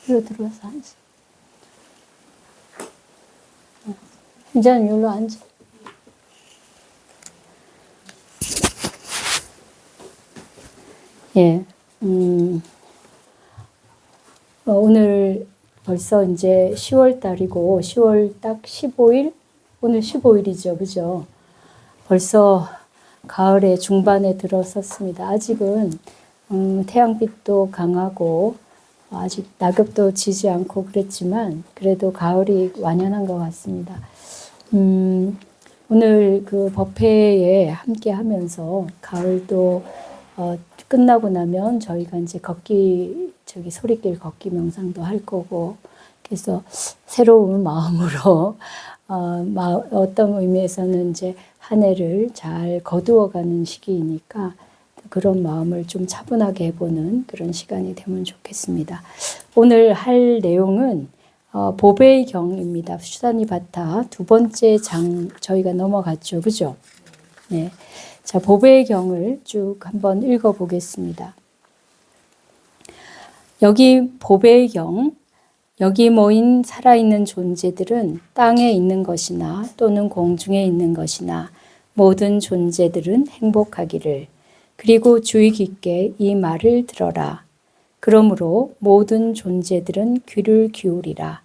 여기로 들어와서 앉아. 이제는 여기로 앉아. 예, 오늘 벌써 이제 10월 달이고, 10월 딱 15일? 오늘 15일이죠. 그죠? 벌써 가을의 중반에 들어섰습니다. 아직은, 태양빛도 강하고, 아직 낙엽도 지지 않고 그랬지만, 그래도 가을이 완연한 것 같습니다. 오늘 그 법회에 함께 하면서 가을도 끝나고 나면 저희가 이제 소리길 걷기 명상도 할 거고, 그래서 새로운 마음으로, 어떤 의미에서는 이제 한 해를 잘 거두어가는 시기이니까 그런 마음을 좀 차분하게 해보는 그런 시간이 되면 좋겠습니다. 오늘 할 내용은 보배의 경입니다. 수사니바타 두 번째 장 저희가 넘어갔죠. 그죠? 네. 자, 보배의 경을 쭉 한번 읽어보겠습니다. 여기 보배의 경, 여기 모인 살아있는 존재들은 땅에 있는 것이나 또는 공중에 있는 것이나 모든 존재들은 행복하기를. 그리고 주의 깊게 이 말을 들어라. 그러므로 모든 존재들은 귀를 기울이라.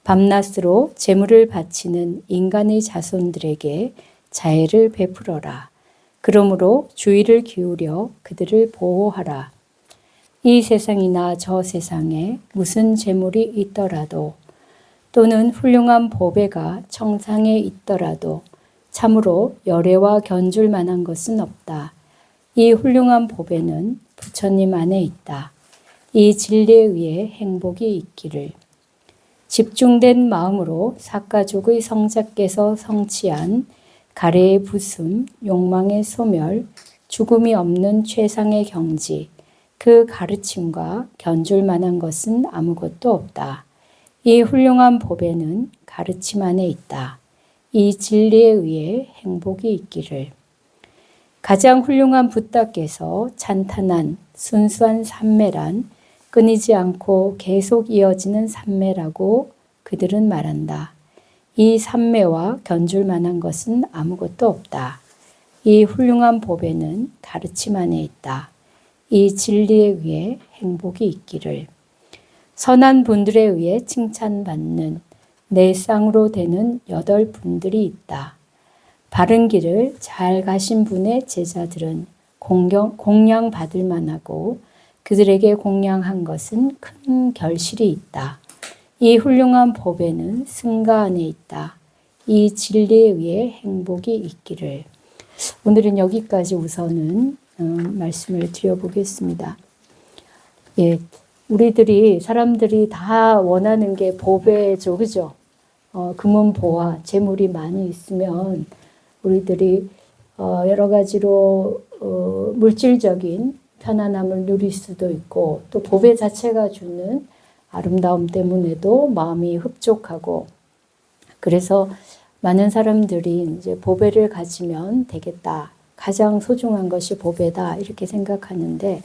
밤낮으로 재물을 바치는 인간의 자손들에게 자애를 베풀어라. 그러므로 주의를 기울여 그들을 보호하라. 이 세상이나 저 세상에 무슨 재물이 있더라도 또는 훌륭한 보배가 청상에 있더라도 참으로 열애와 견줄 만한 것은 없다. 이 훌륭한 보배는 부처님 안에 있다. 이 진리에 의해 행복이 있기를. 집중된 마음으로 사가족의 성자께서 성취한 가래의 부숨, 욕망의 소멸, 죽음이 없는 최상의 경지, 그 가르침과 견줄 만한 것은 아무것도 없다. 이 훌륭한 보배는 가르침 안에 있다. 이 진리에 의해 행복이 있기를. 가장 훌륭한 붓다께서 찬탄한 순수한 삼매란 끊이지 않고 계속 이어지는 삼매라고 그들은 말한다. 이 삼매와 견줄 만한 것은 아무것도 없다. 이 훌륭한 보배는 가르침 안에 있다. 이 진리에 의해 행복이 있기를. 선한 분들에 의해 칭찬받는 내 쌍으로 되는 8분들이 있다. 바른 길을 잘 가신 분의 제자들은 공양받을 만하고 그들에게 공양한 것은 큰 결실이 있다. 이 훌륭한 보배는 승가 안에 있다. 이 진리에 의해 행복이 있기를. 오늘은 여기까지 우선은 말씀을 드려보겠습니다. 예, 사람들이 다 원하는 게 보배죠, 그죠? 금은보화, 재물이 많이 있으면 우리들이 여러 가지로 물질적인 편안함을 누릴 수도 있고, 또 보배 자체가 주는 아름다움 때문에도 마음이 흡족하고, 그래서 많은 사람들이 이제 보배를 가지면 되겠다. 가장 소중한 것이 보배다. 이렇게 생각하는데,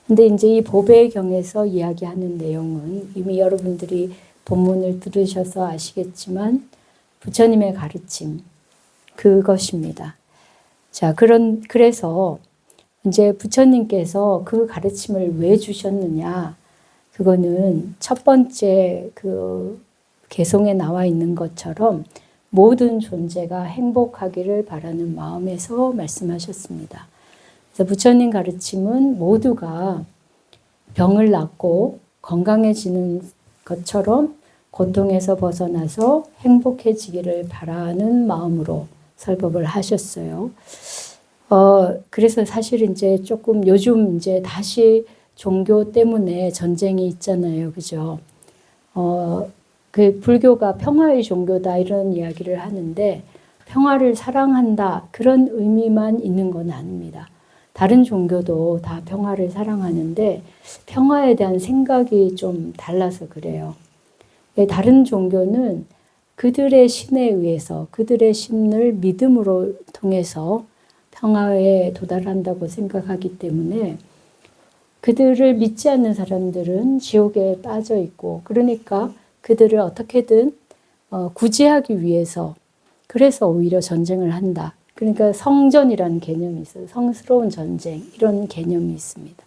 근데 이제 이 보배의 경에서 이야기하는 내용은 이미 여러분들이 본문을 들으셔서 아시겠지만, 부처님의 가르침, 그것입니다. 자, 그래서 이제 부처님께서 그 가르침을 왜 주셨느냐? 그거는 첫 번째 그 개송에 나와 있는 것처럼 모든 존재가 행복하기를 바라는 마음에서 말씀하셨습니다. 그래서 부처님 가르침은 모두가 병을 낫고 건강해지는 것처럼 고통에서 벗어나서 행복해지기를 바라는 마음으로 설법을 하셨어요. 그래서 사실 이제 조금 요즘 이제 다시 종교 때문에 전쟁이 있잖아요. 그죠? 그 불교가 평화의 종교다 이런 이야기를 하는데 평화를 사랑한다 그런 의미만 있는 건 아닙니다. 다른 종교도 다 평화를 사랑하는데 평화에 대한 생각이 좀 달라서 그래요. 다른 종교는 그들의 신에 의해서 그들의 신을 믿음으로 통해서 평화에 도달한다고 생각하기 때문에 그들을 믿지 않는 사람들은 지옥에 빠져 있고, 그러니까 그들을 어떻게든 구제하기 위해서, 그래서 오히려 전쟁을 한다. 그러니까 성전이라는 개념이 있어요. 성스러운 전쟁, 이런 개념이 있습니다.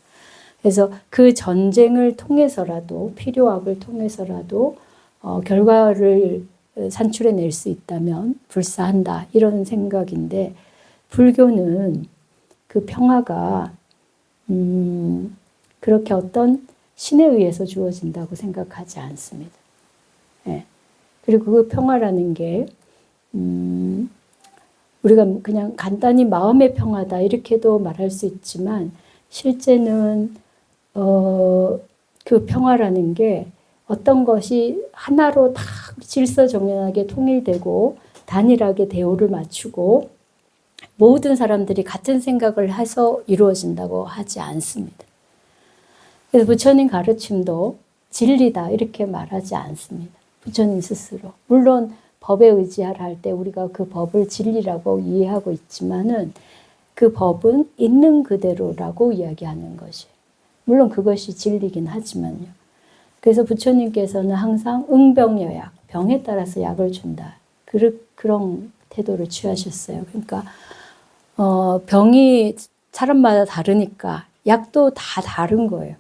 그래서 그 전쟁을 통해서라도, 필요악을 통해서라도 결과를 산출해낼 수 있다면 불사한다, 이런 생각인데, 불교는 그 평화가 그렇게 어떤 신에 의해서 주어진다고 생각하지 않습니다. 예. 그리고 그 평화라는 게 우리가 그냥 간단히 마음의 평화다 이렇게도 말할 수 있지만, 실제는 그 평화라는 게 어떤 것이 하나로 다 질서정연하게 통일되고 단일하게 대우를 맞추고 모든 사람들이 같은 생각을 해서 이루어진다고 하지 않습니다. 그래서 부처님 가르침도 진리다 이렇게 말하지 않습니다. 부처님 스스로. 물론 법에 의지하라 할 때 우리가 그 법을 진리라고 이해하고 있지만은 그 법은 있는 그대로라고 이야기하는 것이에요. 물론 그것이 진리긴 하지만요. 그래서 부처님께서는 항상 응병여약, 병에 따라서 약을 준다. 그런 태도를 취하셨어요. 그러니까 병이 사람마다 다르니까 약도 다 다른 거예요.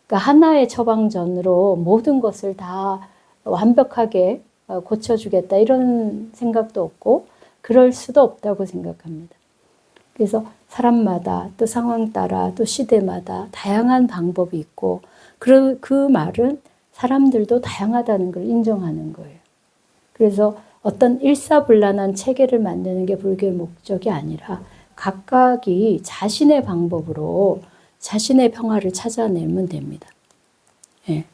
그러니까 하나의 처방전으로 모든 것을 다 완벽하게 고쳐주겠다 이런 생각도 없고 그럴 수도 없다고 생각합니다. 그래서 사람마다 또 상황 따라 또 시대마다 다양한 방법이 있고 그 말은 사람들도 다양하다는 걸 인정하는 거예요. 그래서 어떤 일사불란한 체계를 만드는 게 불교의 목적이 아니라 각각이 자신의 방법으로 자신의 평화를 찾아내면 됩니다. 예.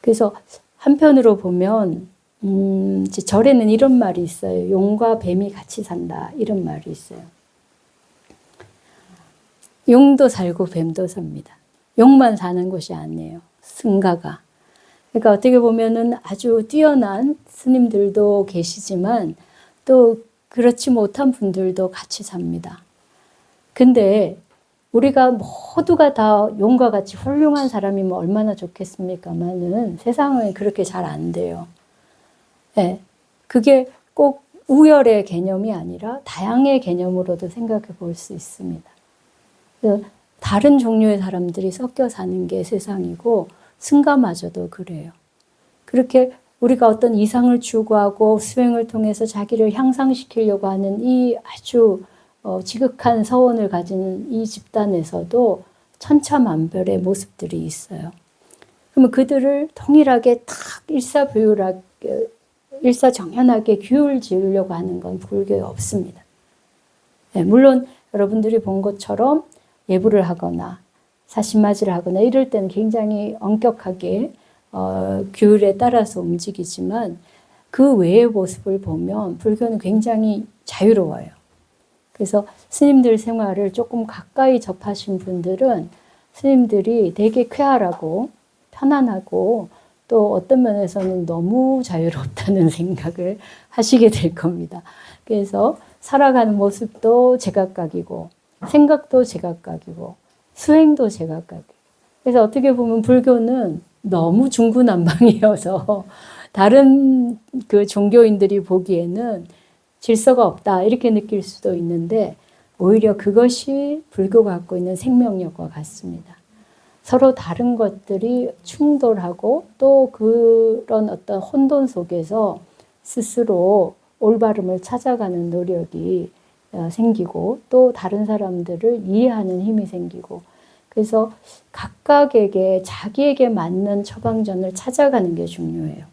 그래서 한편으로 보면 절에는 이런 말이 있어요. 용과 뱀이 같이 산다 이런 말이 있어요. 용도 살고 뱀도 삽니다. 용만 사는 곳이 아니에요. 승가가. 그러니까 어떻게 보면은 아주 뛰어난 스님들도 계시지만 또 그렇지 못한 분들도 같이 삽니다. 근데 우리가 모두가 다 용과 같이 훌륭한 사람이면 얼마나 좋겠습니까만은 세상은 그렇게 잘 안 돼요. 네. 그게 꼭 우열의 개념이 아니라 다양의 개념으로도 생각해 볼 수 있습니다. 다른 종류의 사람들이 섞여 사는 게 세상이고 승가마저도 그래요. 그렇게 우리가 어떤 이상을 추구하고 수행을 통해서 자기를 향상시키려고 하는 이 아주 지극한 서원을 가진 이 집단에서도 천차만별의 모습들이 있어요. 그러면 그들을 동일하게 탁 일사정연하게 규율 지으려고 하는 건 불교에 없습니다. 네, 물론 여러분들이 본 것처럼 예불을 하거나 사신맞이를 하거나 이럴 때는 굉장히 엄격하게 규율에 따라서 움직이지만 그 외의 모습을 보면 불교는 굉장히 자유로워요. 그래서 스님들 생활을 조금 가까이 접하신 분들은 스님들이 되게 쾌활하고 편안하고 또 어떤 면에서는 너무 자유롭다는 생각을 하시게 될 겁니다. 그래서 살아가는 모습도 제각각이고 생각도 제각각이고 수행도 제각각이고 그래서 어떻게 보면 불교는 너무 중구난방이어서 다른 그 종교인들이 보기에는 질서가 없다 이렇게 느낄 수도 있는데 오히려 그것이 불교가 갖고 있는 생명력과 같습니다. 서로 다른 것들이 충돌하고 또 그런 어떤 혼돈 속에서 스스로 올바름을 찾아가는 노력이 생기고 또 다른 사람들을 이해하는 힘이 생기고 그래서 각각에게 자기에게 맞는 처방전을 찾아가는 게 중요해요.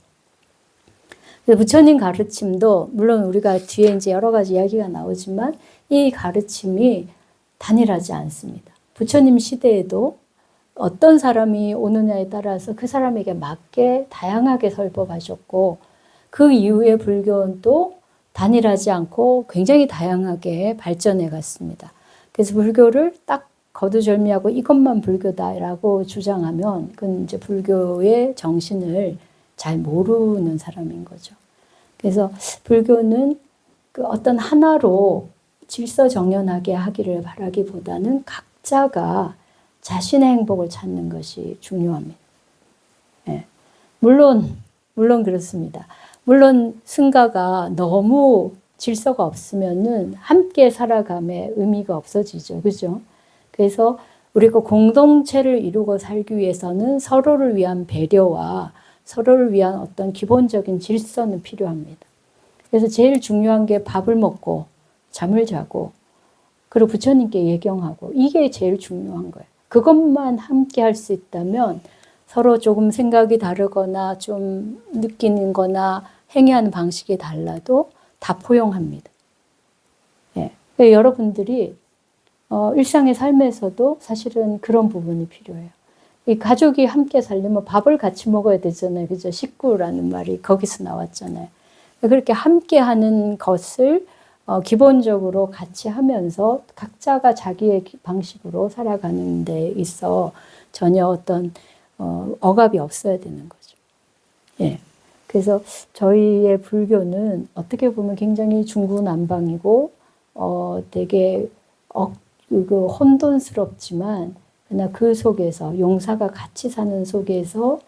부처님 가르침도 물론 우리가 뒤에 이제 여러 가지 이야기가 나오지만 이 가르침이 단일하지 않습니다. 부처님 시대에도 어떤 사람이 오느냐에 따라서 그 사람에게 맞게 다양하게 설법하셨고 그 이후에 불교는 또 단일하지 않고 굉장히 다양하게 발전해 갔습니다. 그래서 불교를 딱 거두절미하고 이것만 불교다라고 주장하면 그건 이제 불교의 정신을 잘 모르는 사람인 거죠. 그래서 불교는 그 어떤 하나로 질서정연하게 하기를 바라기보다는 각자가 자신의 행복을 찾는 것이 중요합니다. 예. 물론 그렇습니다. 물론 승가가 너무 질서가 없으면은 함께 살아감의 의미가 없어지죠. 그죠? 그래서 우리가 공동체를 이루고 살기 위해서는 서로를 위한 배려와 서로를 위한 어떤 기본적인 질서는 필요합니다. 그래서 제일 중요한 게 밥을 먹고 잠을 자고 그리고 부처님께 예경하고 이게 제일 중요한 거예요. 그것만 함께 할 수 있다면 서로 조금 생각이 다르거나 좀 느끼는 거나 행위하는 방식이 달라도 다 포용합니다. 예. 그러니까 여러분들이 일상의 삶에서도 사실은 그런 부분이 필요해요. 이 가족이 함께 살려면 밥을 같이 먹어야 되잖아요. 그죠? 식구라는 말이 거기서 나왔잖아요. 그렇게 함께 하는 것을 기본적으로 같이 하면서 각자가 자기의 방식으로 살아가는 데 있어 전혀 어떤 억압이 없어야 되는 거죠. 예. 그래서 저희의 불교는 어떻게 보면 굉장히 중구난방이고 되게 혼돈스럽지만 그러나 그 속에서 용사가 같이 사는 속에서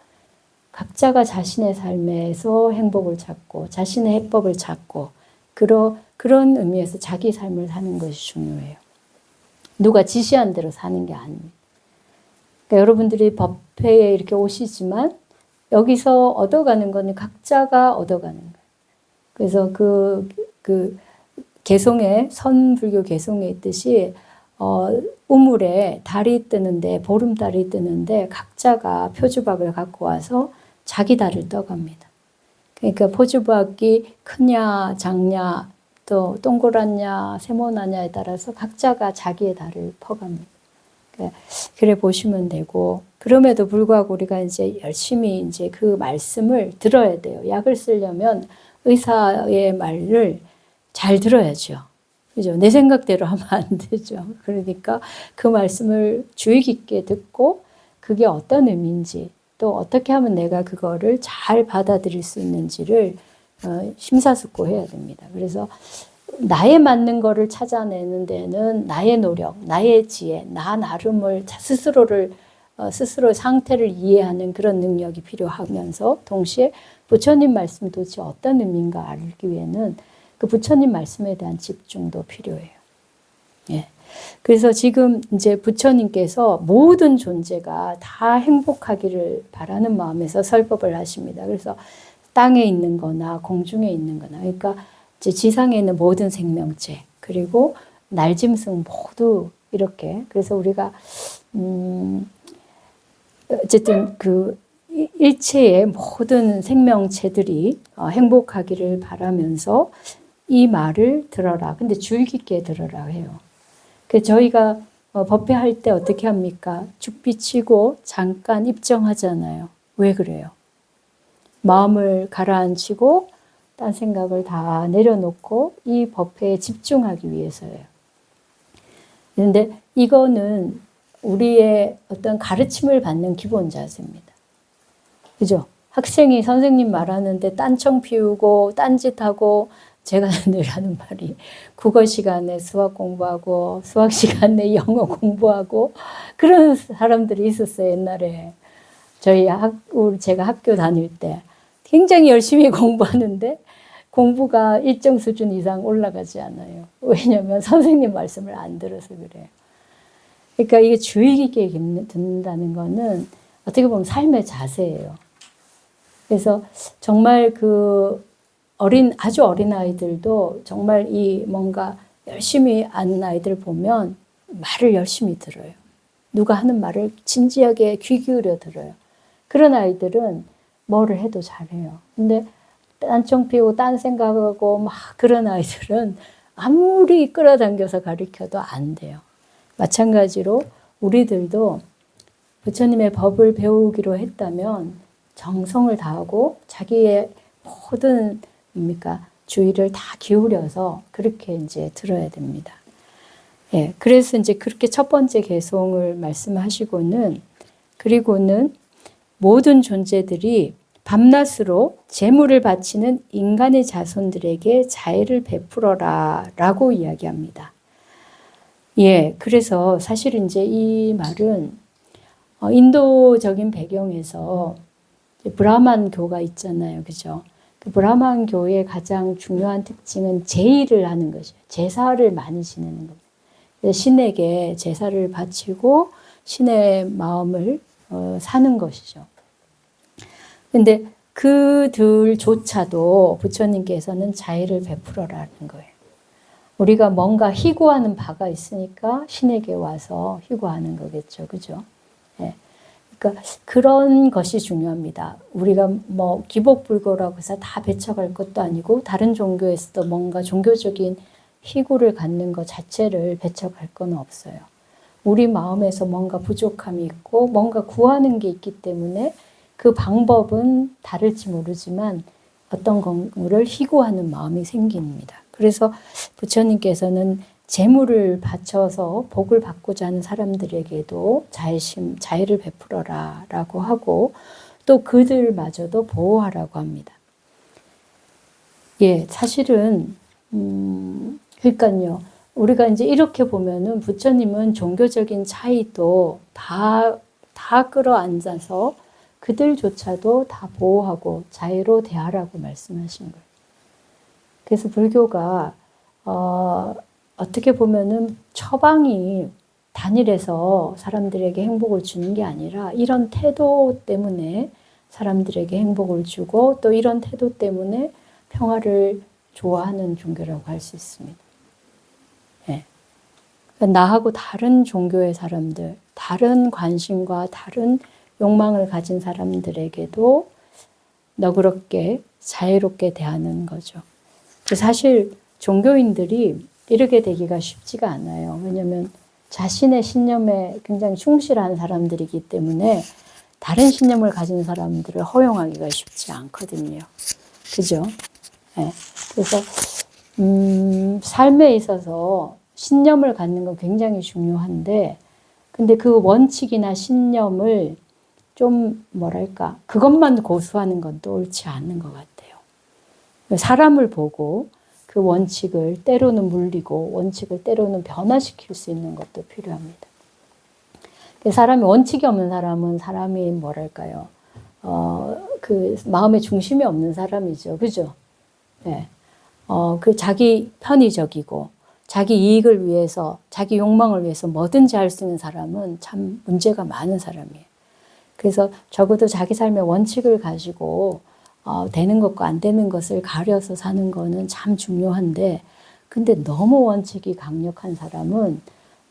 각자가 자신의 삶에서 행복을 찾고 자신의 해법을 찾고 그런 의미에서 자기 삶을 사는 것이 중요해요. 누가 지시한 대로 사는 게 아닙니다. 그러니까 여러분들이 법회에 이렇게 오시지만 여기서 얻어가는 거는 각자가 얻어가는 거예요. 그래서 그 개송에 선불교 개송에 있듯이 우물에 달이 뜨는데 보름달이 뜨는데 각자가 표주박을 갖고 와서 자기 달을 떠갑니다. 그러니까 표주박이 크냐 작냐 또 동그랗냐 세모나냐에 따라서 각자가 자기의 달을 퍼갑니다. 그래 보시면 되고 그럼에도 불구하고 우리가 이제 열심히 이제 그 말씀을 들어야 돼요. 약을 쓰려면 의사의 말을 잘 들어야죠. 그죠? 내 생각대로 하면 안 되죠. 그러니까 그 말씀을 주의 깊게 듣고 그게 어떤 의미인지 또 어떻게 하면 내가 그거를 잘 받아들일 수 있는지를 심사숙고해야 됩니다. 그래서 나에 맞는 거를 찾아내는 데는 나의 노력, 나의 지혜, 나 나름을 스스로 상태를 이해하는 그런 능력이 필요하면서 동시에 부처님 말씀이 도대체 어떤 의미인가 알기 위해는 그 부처님 말씀에 대한 집중도 필요해요. 예. 그래서 지금 이제 부처님께서 모든 존재가 다 행복하기를 바라는 마음에서 설법을 하십니다. 그래서 땅에 있는 거나 공중에 있는 거나 그러니까 이제 지상에 있는 모든 생명체 그리고 날짐승 모두 이렇게 그래서 우리가 어쨌든 그 일체의 모든 생명체들이 행복하기를 바라면서 이 말을 들어라. 근데 주의 깊게 들어라 해요. 그 저희가 법회할 때 어떻게 합니까? 죽비치고 잠깐 입정하잖아요. 왜 그래요? 마음을 가라앉히고 딴 생각을 다 내려놓고 이 법회에 집중하기 위해서예요. 그런데 이거는 우리의 어떤 가르침을 받는 기본 자세입니다. 그죠? 학생이 선생님 말하는데 딴청 피우고 딴짓하고 제가 늘 하는 말이 국어 시간에 수학 공부하고 수학 시간에 영어 공부하고 그런 사람들이 있었어요. 옛날에 제가 학교 다닐 때 굉장히 열심히 공부하는데 공부가 일정 수준 이상 올라가지 않아요. 왜냐하면 선생님 말씀을 안 들어서 그래요. 그러니까 이게 주의 깊게 듣는다는 거는 어떻게 보면 삶의 자세예요. 그래서 정말 아주 어린 아이들도 정말 이 뭔가 열심히 아는 아이들 보면 말을 열심히 들어요. 누가 하는 말을 진지하게 귀 기울여 들어요. 그런 아이들은 뭐를 해도 잘해요. 근데 딴청 피우고 딴 생각하고 막 그런 아이들은 아무리 끌어당겨서 가르쳐도 안 돼요. 마찬가지로 우리들도 부처님의 법을 배우기로 했다면 정성을 다하고 자기의 모든 주의를 다 기울여서 그렇게 이제 들어야 됩니다. 예, 그래서 이제 그렇게 첫 번째 개송을 말씀하시고는 그리고는 모든 존재들이 밤낮으로 재물을 바치는 인간의 자손들에게 자애를 베풀어라 라고 이야기합니다. 예, 그래서 사실 이제 이 말은 인도적인 배경에서 브라만교가 있잖아요. 그죠? 그 브라만교의 가장 중요한 특징은 제의를 하는 것이에요. 제사를 많이 지내는 겁니다. 신에게 제사를 바치고 신의 마음을 사는 것이죠. 근데 그들조차도 부처님께서는 자애를 베풀어라는 거예요. 우리가 뭔가 희구하는 바가 있으니까 신에게 와서 희구하는 거겠죠. 그죠? 네. 그러니까 그런 것이 중요합니다. 우리가 뭐 기복불고라고 해서 다 배척할 것도 아니고 다른 종교에서도 뭔가 종교적인 희구를 갖는 것 자체를 배척할 건 없어요. 우리 마음에서 뭔가 부족함이 있고 뭔가 구하는 게 있기 때문에 그 방법은 다를지 모르지만 어떤 거를 희구하는 마음이 생깁니다. 그래서 부처님께서는 재물을 바쳐서 복을 받고자 하는 사람들에게도 자애를 베풀어라 라고 하고 또 그들마저도 보호하라고 합니다. 예, 사실은 그러니까요. 우리가 이제 이렇게 보면은 부처님은 종교적인 차이도 다 끌어안아서 그들조차도 다 보호하고 자애로 대하라고 말씀하신 거예요. 그래서 불교가 어떻게 보면은 처방이 단일해서 사람들에게 행복을 주는 게 아니라 이런 태도 때문에 사람들에게 행복을 주고 또 이런 태도 때문에 평화를 좋아하는 종교라고 할 수 있습니다. 네. 그러니까 나하고 다른 종교의 사람들, 다른 관심과 다른 욕망을 가진 사람들에게도 너그럽게 자유롭게 대하는 거죠. 사실 종교인들이 이렇게 되기가 쉽지가 않아요. 왜냐하면 자신의 신념에 굉장히 충실한 사람들이기 때문에 다른 신념을 가진 사람들을 허용하기가 쉽지 않거든요. 그죠? 네. 그래서 삶에 있어서 신념을 갖는 건 굉장히 중요한데 근데 그 원칙이나 신념을 좀 뭐랄까 그것만 고수하는 건 또 옳지 않는 것 같아요. 사람을 보고 그 원칙을 때로는 물리고 원칙을 때로는 변화시킬 수 있는 것도 필요합니다. 사람이 원칙이 없는 사람은 사람이 뭐랄까요? 그 마음의 중심이 없는 사람이죠. 그죠? 네. 그 자기 편의적이고 자기 이익을 위해서 자기 욕망을 위해서 뭐든지 할 수 있는 사람은 참 문제가 많은 사람이에요. 그래서 적어도 자기 삶의 원칙을 가지고 되는 것과 안 되는 것을 가려서 사는 거는 참 중요한데 근데 너무 원칙이 강력한 사람은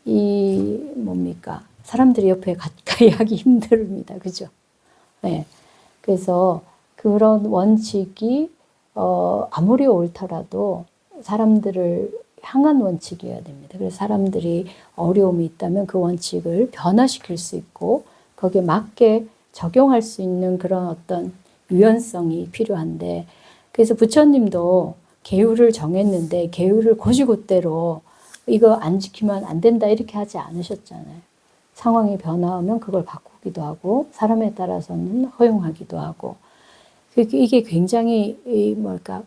이 뭡니까? 사람들이 옆에 가까이 하기 힘듭니다. 그죠? 네. 그래서 그런 원칙이 아무리 옳더라도 사람들을 향한 원칙이어야 됩니다. 그래서 사람들이 어려움이 있다면 그 원칙을 변화시킬 수 있고 거기에 맞게 적용할 수 있는 그런 어떤 유연성이 필요한데 그래서 부처님도 계율을 정했는데 계율을 곧이곧대로 이거 안 지키면 안 된다 이렇게 하지 않으셨잖아요. 상황이 변화하면 그걸 바꾸기도 하고 사람에 따라서는 허용하기도 하고 이게 굉장히 뭘까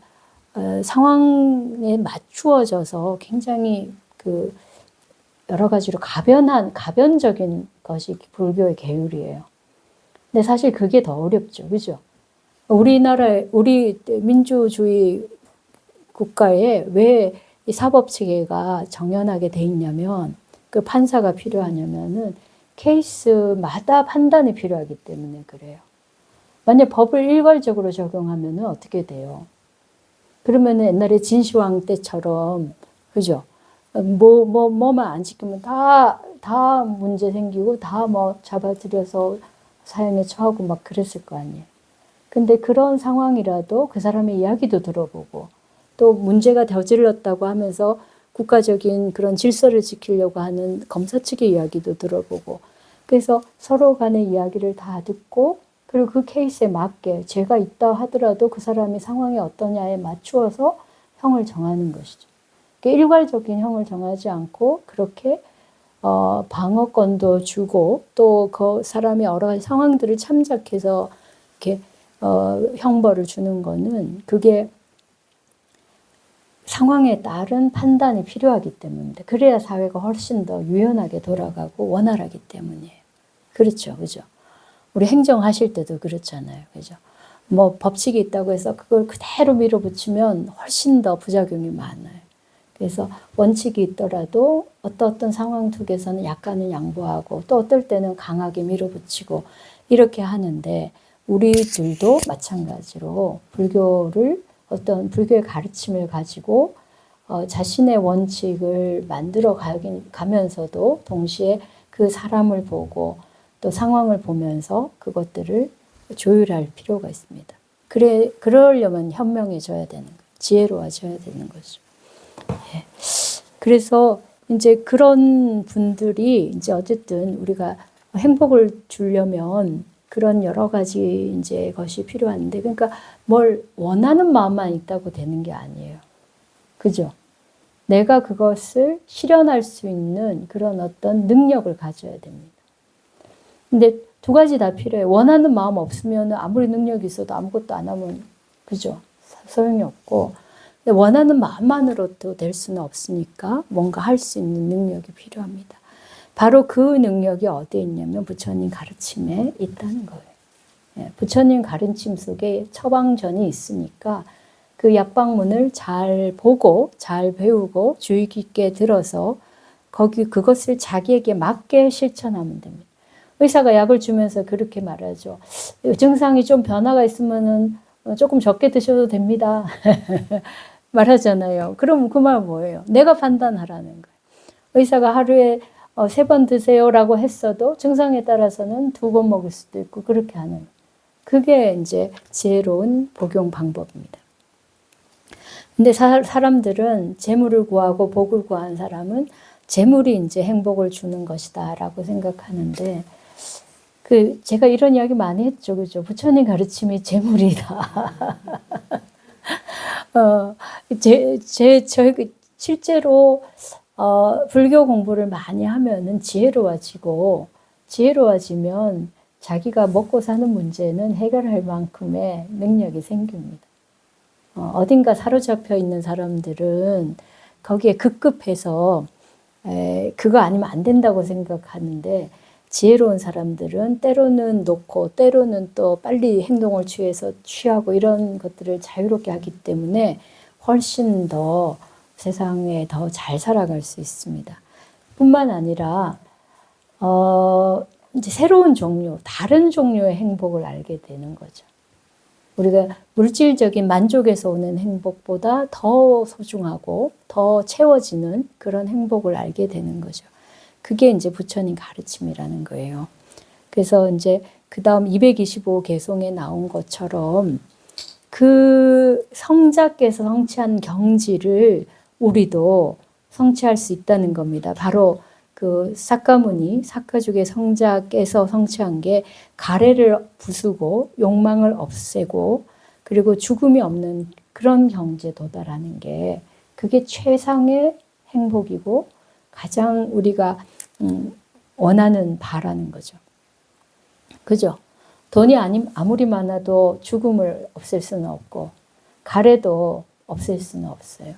상황에 맞추어져서 굉장히 그 여러 가지로 가변적인 것이 불교의 계율이에요. 근데 사실 그게 더 어렵죠. 그죠? 우리 민주주의 국가에 왜 이 사법체계가 정연하게 돼 있냐면 그 판사가 필요하냐면은 케이스마다 판단이 필요하기 때문에 그래요. 만약 법을 일괄적으로 적용하면은 어떻게 돼요? 그러면은 옛날에 진시황 때처럼 그죠? 뭐만 안 지키면 다 문제 생기고 다 뭐 잡아들여서 사형에 처하고 막 그랬을 거 아니에요. 근데 그런 상황이라도 그 사람의 이야기도 들어보고 또 문제가 저질렀다고 하면서 국가적인 그런 질서를 지키려고 하는 검사 측의 이야기도 들어보고 그래서 서로 간의 이야기를 다 듣고 그리고 그 케이스에 맞게 죄가 있다 하더라도 그 사람이 상황이 어떠냐에 맞추어서 형을 정하는 것이죠. 일괄적인 형을 정하지 않고 그렇게 방어권도 주고 또 그 사람이 여러 가지 상황들을 참작해서 이렇게 형벌을 주는 거는 그게 상황에 따른 판단이 필요하기 때문입니다. 그래야 사회가 훨씬 더 유연하게 돌아가고 원활하기 때문이에요. 그렇죠. 그죠. 우리 행정하실 때도 그렇잖아요. 그죠. 뭐 법칙이 있다고 해서 그걸 그대로 밀어붙이면 훨씬 더 부작용이 많아요. 그래서 원칙이 있더라도 어떤 상황 속에서는 약간은 양보하고 또 어떨 때는 강하게 밀어붙이고 이렇게 하는데 우리들도 마찬가지로 불교를 어떤 불교의 가르침을 가지고 자신의 원칙을 만들어 가면서도 동시에 그 사람을 보고 또 상황을 보면서 그것들을 조율할 필요가 있습니다. 그러려면 현명해져야 되는 거예요. 지혜로워져야 되는 거죠. 예. 그래서 이제 그런 분들이 이제 어쨌든 우리가 행복을 주려면 그런 여러 가지 이제 것이 필요한데, 그러니까 뭘 원하는 마음만 있다고 되는 게 아니에요. 그죠? 내가 그것을 실현할 수 있는 그런 어떤 능력을 가져야 됩니다. 근데 두 가지 다 필요해요. 원하는 마음 없으면 아무리 능력이 있어도 아무것도 안 하면, 그죠? 소용이 없고, 원하는 마음만으로도 될 수는 없으니까 뭔가 할 수 있는 능력이 필요합니다. 바로 그 능력이 어디에 있냐면 부처님 가르침에 있다는 거예요. 예, 부처님 가르침 속에 처방전이 있으니까 그 약방문을 잘 보고 잘 배우고 주의 깊게 들어서 그것을 자기에게 맞게 실천하면 됩니다. 의사가 약을 주면서 그렇게 말하죠. 증상이 좀 변화가 있으면은 조금 적게 드셔도 됩니다. 말하잖아요. 그럼 그 말 뭐예요? 내가 판단하라는 거예요. 의사가 하루에 3번 드세요라고 했어도 증상에 따라서는 2번 먹을 수도 있고 그렇게 하는. 그게 이제 지혜로운 복용 방법입니다. 근데 사람들은 재물을 구하고 복을 구한 사람은 재물이 이제 행복을 주는 것이다라고 생각하는데, 제가 이런 이야기 많이 했죠. 그죠? 부처님 가르침이 재물이다. 실제로, 불교 공부를 많이 하면은 지혜로워지면 자기가 먹고 사는 문제는 해결할 만큼의 능력이 생깁니다. 어딘가 사로잡혀 있는 사람들은 거기에 급급해서 그거 아니면 안 된다고 생각하는데, 지혜로운 사람들은 때로는 놓고 때로는 또 빨리 행동을 취하고 이런 것들을 자유롭게 하기 때문에 훨씬 더 세상에 더 잘 살아갈 수 있습니다. 뿐만 아니라 이제 새로운 종류, 다른 종류의 행복을 알게 되는 거죠. 우리가 물질적인 만족에서 오는 행복보다 더 소중하고 더 채워지는 그런 행복을 알게 되는 거죠. 그게 이제 부처님 가르침이라는 거예요. 그래서 이제 그 다음 225 개송에 나온 것처럼 그 성자께서 성취한 경지를 우리도 성취할 수 있다는 겁니다. 바로 그 사카무니, 사카죽의 성자께서 성취한 게 가래를 부수고 욕망을 없애고 그리고 죽음이 없는 그런 경지에 도달하는 게 그게 최상의 행복이고 가장 우리가 원하는 바라는 거죠. 그죠? 돈이 아무리 많아도 죽음을 없앨 수는 없고 가래도 없앨 수는 없어요.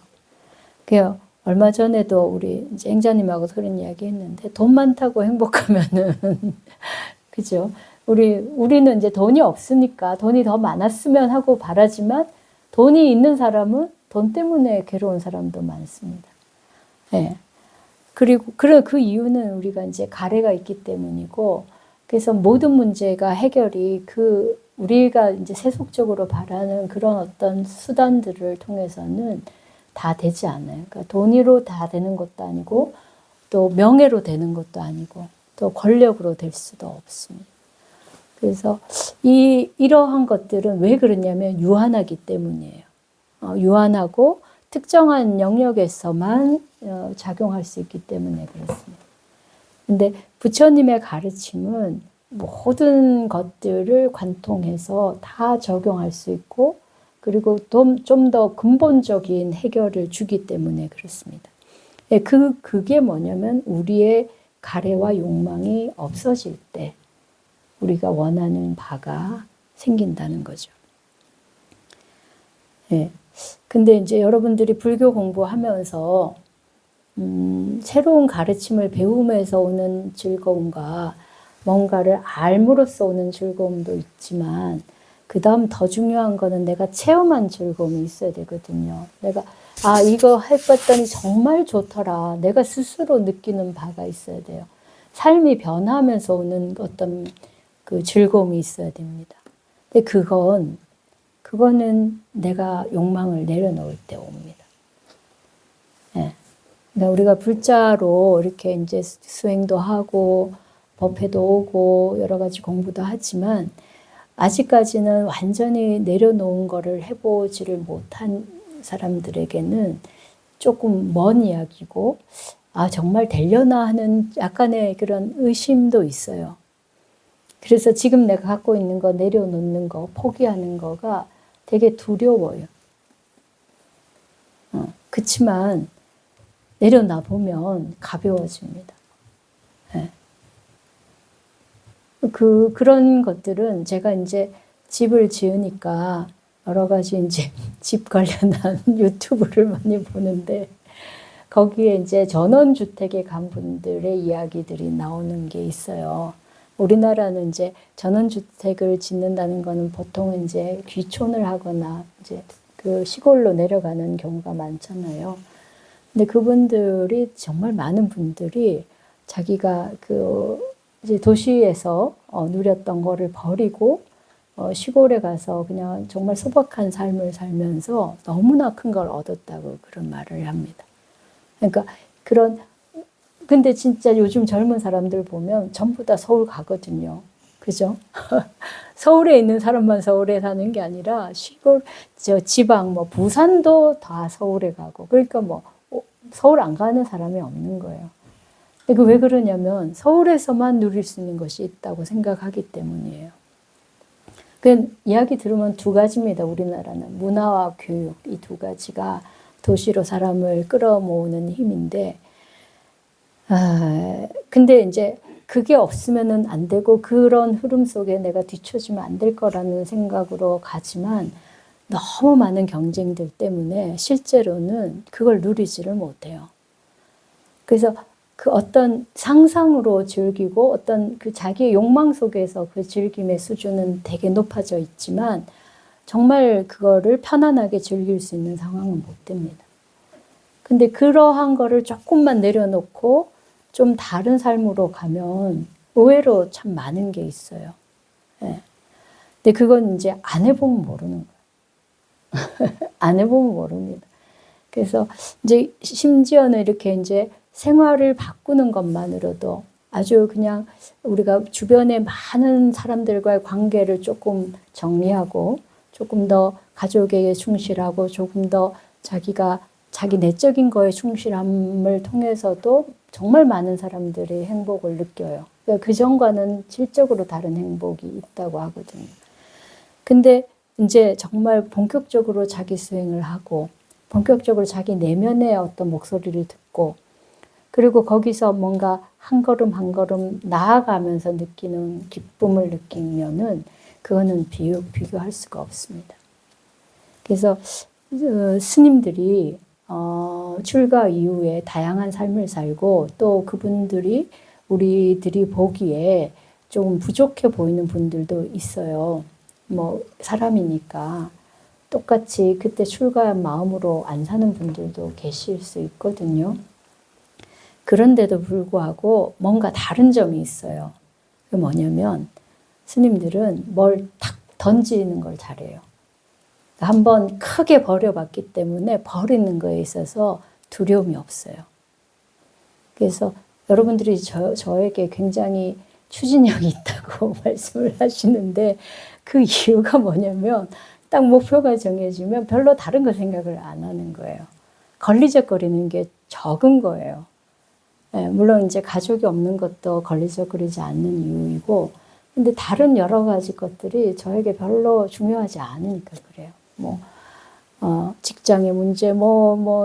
그래서 얼마 전에도 우리 이제 행자님하고 그런 이야기 했는데 돈 많다고 행복하면은 그죠? 우리는 이제 돈이 없으니까 돈이 더 많았으면 하고 바라지만 돈이 있는 사람은 돈 때문에 괴로운 사람도 많습니다. 네. 그리고 그 이유는 우리가 이제 가래가 있기 때문이고, 그래서 모든 문제가 해결이 우리가 이제 세속적으로 바라는 그런 어떤 수단들을 통해서는 다 되지 않아요. 그러니까 돈으로 다 되는 것도 아니고, 또 명예로 되는 것도 아니고, 또 권력으로 될 수도 없습니다. 그래서 이러한 것들은 왜 그러냐면 유한하기 때문이에요. 유한하고 특정한 영역에서만 작용할 수 있기 때문에 그렇습니다. 근데 부처님의 가르침은 모든 것들을 관통해서 다 적용할 수 있고, 그리고 좀 더 근본적인 해결을 주기 때문에 그렇습니다. 그게 뭐냐면 우리의 가래와 욕망이 없어질 때 우리가 원하는 바가 생긴다는 거죠. 예. 근데 이제 여러분들이 불교 공부하면서 새로운 가르침을 배우면서 오는 즐거움과 뭔가를 알므로써 오는 즐거움도 있지만 그 다음 더 중요한 거는 내가 체험한 즐거움이 있어야 되거든요. 내가 이거 해봤더니 정말 좋더라. 내가 스스로 느끼는 바가 있어야 돼요. 삶이 변하면서 오는 어떤 그 즐거움이 있어야 됩니다. 근데 그거는 내가 욕망을 내려놓을 때 옵니다. 예. 그러니까 우리가 불자로 이렇게 이제 수행도 하고 법회도 오고 여러 가지 공부도 하지만 아직까지는 완전히 내려놓은 거를 해보지를 못한 사람들에게는 조금 먼 이야기고 정말 되려나 하는 약간의 그런 의심도 있어요. 그래서 지금 내가 갖고 있는 거 내려놓는 거 포기하는 거가 되게 두려워요. 그치만 내려놔 보면 가벼워집니다. 네. 그런 것들은 제가 이제 집을 지으니까 여러 가지 이제 집 관련한 유튜브를 많이 보는데 거기에 이제 전원주택에 간 분들의 이야기들이 나오는 게 있어요. 우리나라는 이제 전원주택을 짓는다는 거는 보통 이제 귀촌을 하거나 이제 그 시골로 내려가는 경우가 많잖아요. 근데 그분들이 정말 많은 분들이 자기가 그 이제 도시에서 누렸던 거를 버리고 시골에 가서 그냥 정말 소박한 삶을 살면서 너무나 큰 걸 얻었다고 그런 말을 합니다. 그러니까 근데 진짜 요즘 젊은 사람들 보면 전부 다 서울 가거든요. 그죠? 서울에 있는 사람만 서울에 사는 게 아니라 시골, 지방, 부산도 다 서울에 가고. 그러니까 서울 안 가는 사람이 없는 거예요. 근데 왜 그러냐면 서울에서만 누릴 수 있는 것이 있다고 생각하기 때문이에요. 그 이야기 들으면 두 가지입니다. 우리나라는 문화와 교육 이 두 가지가 도시로 사람을 끌어모으는 힘인데 근데 이제 그게 없으면은 안 되고 그런 흐름 속에 내가 뒤처지면 안 될 거라는 생각으로 가지만 너무 많은 경쟁들 때문에 실제로는 그걸 누리지를 못해요. 그래서 그 어떤 상상으로 즐기고 어떤 그 자기의 욕망 속에서 그 즐김의 수준은 되게 높아져 있지만 정말 그거를 편안하게 즐길 수 있는 상황은 못 됩니다. 근데 그러한 거를 조금만 내려놓고 좀 다른 삶으로 가면 의외로 참 많은 게 있어요. 예. 근데 그건 이제 안 해보면 모르는 거예요. 안 해보면 모릅니다. 그래서 이제 심지어는 이렇게 이제 생활을 바꾸는 것만으로도 아주 그냥 우리가 주변에 많은 사람들과의 관계를 조금 정리하고 조금 더 가족에게 충실하고 조금 더 자기가 자기 내적인 거에 충실함을 통해서도 정말 많은 사람들이 행복을 느껴요. 그러니까 그전과는 질적으로 다른 행복이 있다고 하거든요. 근데 이제 정말 본격적으로 자기 수행을 하고 본격적으로 자기 내면의 어떤 목소리를 듣고 그리고 거기서 뭔가 한 걸음 한 걸음 나아가면서 느끼는 기쁨을 느끼면은 그거는 비교할 수가 없습니다. 그래서 스님들이 출가 이후에 다양한 삶을 살고 또 그분들이 우리들이 보기에 좀 부족해 보이는 분들도 있어요. 사람이니까 똑같이 그때 출가한 마음으로 안 사는 분들도 계실 수 있거든요. 그런데도 불구하고 뭔가 다른 점이 있어요. 그게 뭐냐면 스님들은 뭘 탁 던지는 걸 잘해요. 한번 크게 버려봤기 때문에 버리는 거에 있어서 두려움이 없어요. 그래서 여러분들이 저에게 굉장히 추진력이 있다고 말씀을 하시는데 그 이유가 뭐냐면 딱 목표가 정해지면 별로 다른 거 생각을 안 하는 거예요. 걸리적거리는 게 적은 거예요. 물론 이제 가족이 없는 것도 걸리적거리지 않는 이유이고 근데 다른 여러 가지 것들이 저에게 별로 중요하지 않으니까 그래요. 직장의 문제,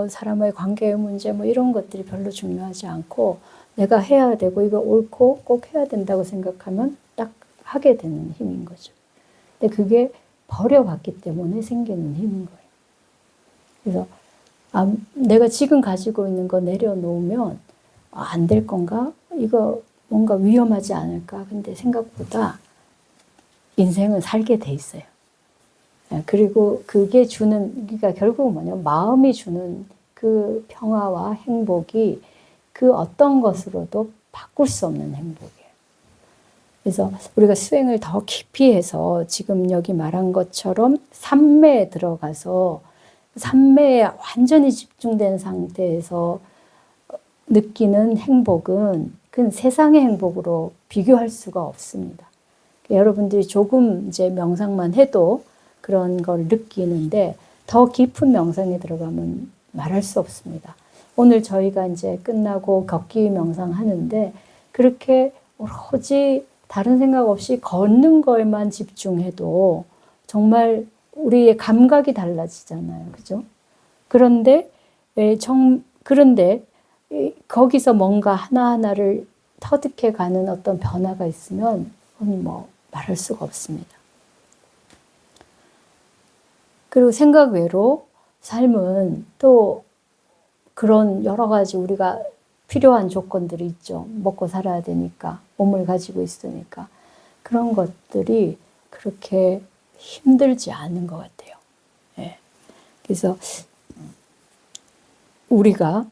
사람의 관계의 문제, 이런 것들이 별로 중요하지 않고, 내가 해야 되고, 이거 옳고 꼭 해야 된다고 생각하면 딱 하게 되는 힘인 거죠. 근데 그게 버려봤기 때문에 생기는 힘인 거예요. 그래서, 내가 지금 가지고 있는 거 내려놓으면, 안 될 건가? 이거 뭔가 위험하지 않을까. 근데 생각보다 인생은 살게 돼 있어요. 그리고 그게 주는, 그러니까 결국은 뭐냐면 마음이 주는 그 평화와 행복이 그 어떤 것으로도 바꿀 수 없는 행복이에요. 그래서 우리가 수행을 더 깊이 해서 지금 여기 말한 것처럼 삼매에 들어가서 삼매에 완전히 집중된 상태에서 느끼는 행복은 그 세상의 행복으로 비교할 수가 없습니다. 여러분들이 조금 이제 명상만 해도 그런 걸 느끼는데 더 깊은 명상에 들어가면 말할 수 없습니다. 오늘 저희가 이제 끝나고 걷기 명상 하는데 그렇게 오로지 다른 생각 없이 걷는 것만 집중해도 정말 우리의 감각이 달라지잖아요. 그죠? 그런데 거기서 뭔가 하나하나를 터득해 가는 어떤 변화가 있으면 그건 뭐 말할 수가 없습니다. 그리고 생각 외로 삶은 또 그런 여러 가지 우리가 필요한 조건들이 있죠. 먹고 살아야 되니까, 몸을 가지고 있으니까. 그런 것들이 그렇게 힘들지 않은 것 같아요. 예. 그래서 우리가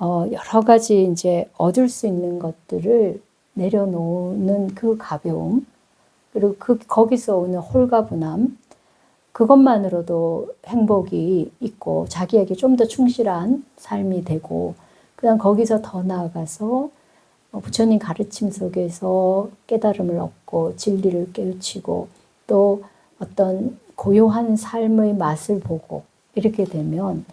여러 가지 이제 얻을 수 있는 것들을 내려놓는 그 가벼움, 그리고 거기서 오는 홀가분함, 그것만으로도 행복이 있고 자기에게 좀 더 충실한 삶이 되고, 그다음 거기서 더 나아가서 부처님 가르침 속에서 깨달음을 얻고 진리를 깨우치고 또 어떤 고요한 삶의 맛을 보고 이렇게 되면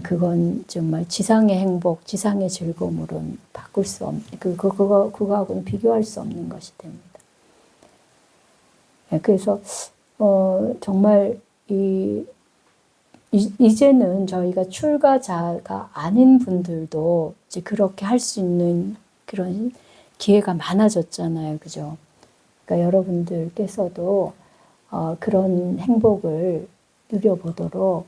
그건 정말 지상의 행복, 지상의 즐거움으로는 바꿀 수 없는, 그거하고는 비교할 수 없는 것이 됩니다. 그래서 정말 이제는 저희가 출가자가 아닌 분들도 이제 그렇게 할 수 있는 그런 기회가 많아졌잖아요. 그죠? 그러니까 여러분들께서도 그런 행복을 누려보도록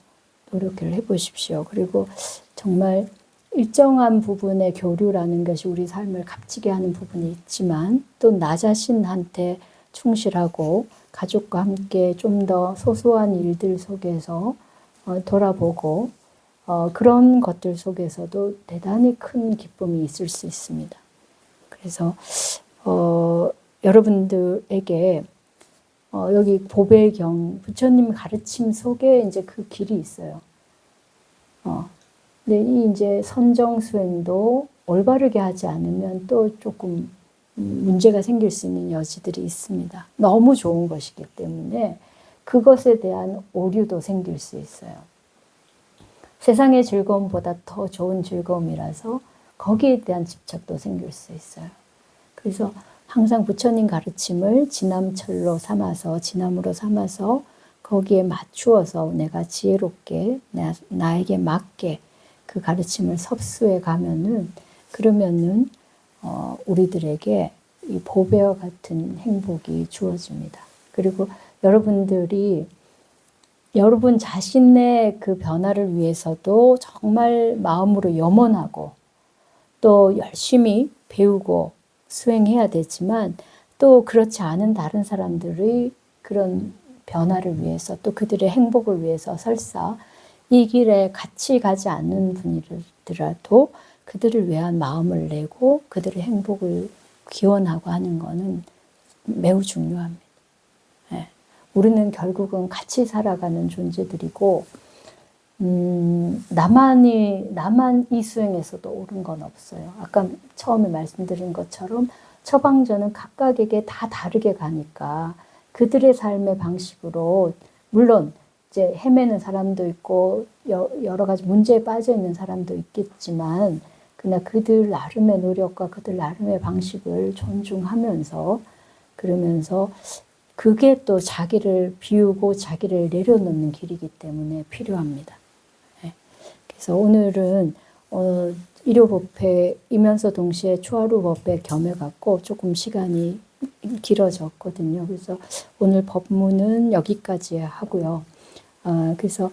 노력을 해보십시오. 그리고 정말 일정한 부분의 교류라는 것이 우리 삶을 값지게 하는 부분이 있지만 또 나 자신한테 충실하고 가족과 함께 좀 더 소소한 일들 속에서 돌아보고 그런 것들 속에서도 대단히 큰 기쁨이 있을 수 있습니다. 그래서 여러분들에게 여기 보배경 부처님 가르침 속에 이제 그 길이 있어요. 근데 이 이제 선정 수행도 올바르게 하지 않으면 또 조금 문제가 생길 수 있는 여지들이 있습니다. 너무 좋은 것이기 때문에 그것에 대한 오류도 생길 수 있어요. 세상의 즐거움보다 더 좋은 즐거움이라서 거기에 대한 집착도 생길 수 있어요. 그래서 항상 부처님 가르침을 지남철로 삼아서, 지남으로 삼아서 거기에 맞추어서 내가 지혜롭게 나에게 맞게 그 가르침을 섭수해 가면은, 그러면은 우리들에게 이 보배와 같은 행복이 주어집니다. 그리고 여러분들이 여러분 자신의 그 변화를 위해서도 정말 마음으로 염원하고 또 열심히 배우고 수행해야 되지만 또 그렇지 않은 다른 사람들의 그런 변화를 위해서 또 그들의 행복을 위해서 설사 이 길에 같이 가지 않는 분이더라도 그들을 위한 마음을 내고 그들의 행복을 기원하고 하는 것은 매우 중요합니다. 네. 우리는 결국은 같이 살아가는 존재들이고 나만 이 수행에서도 옳은 건 없어요. 아까 처음에 말씀드린 것처럼 처방전은 각각에게 다 다르게 가니까 그들의 삶의 방식으로, 물론 이제 헤매는 사람도 있고 여러 가지 문제에 빠져 있는 사람도 있겠지만 그러나 그들 나름의 노력과 그들 나름의 방식을 존중하면서, 그러면서 그게 또 자기를 비우고 자기를 내려놓는 길이기 때문에 필요합니다. 그래서 오늘은 일요법회이면서 동시에 초하루법회 겸해갖고 조금 시간이 길어졌거든요. 그래서 오늘 법문은 여기까지 하고요. 그래서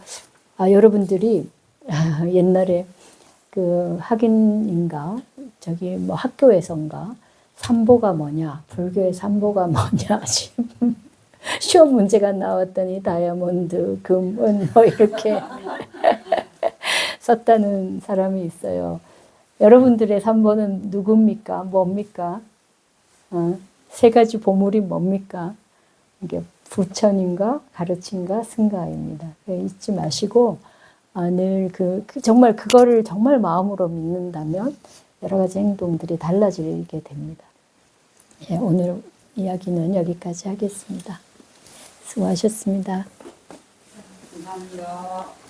여러분들이 옛날에 그 학인인가 저기 뭐 학교에선가 삼보가 뭐냐? 불교의 삼보가 뭐냐? 지금 시험 문제가 나왔더니 다이아몬드, 금, 은 뭐 이렇게 썼다는 사람이 있어요. 여러분들의 삼보는 누굽니까? 뭡니까? 세 가지 보물이 뭡니까? 이게 부처님과 가르침과 승가입니다. 잊지 마시고 늘 정말 그거를 정말 마음으로 믿는다면 여러 가지 행동들이 달라지게 됩니다. 예, 오늘 이야기는 여기까지 하겠습니다. 수고하셨습니다. 감사합니다.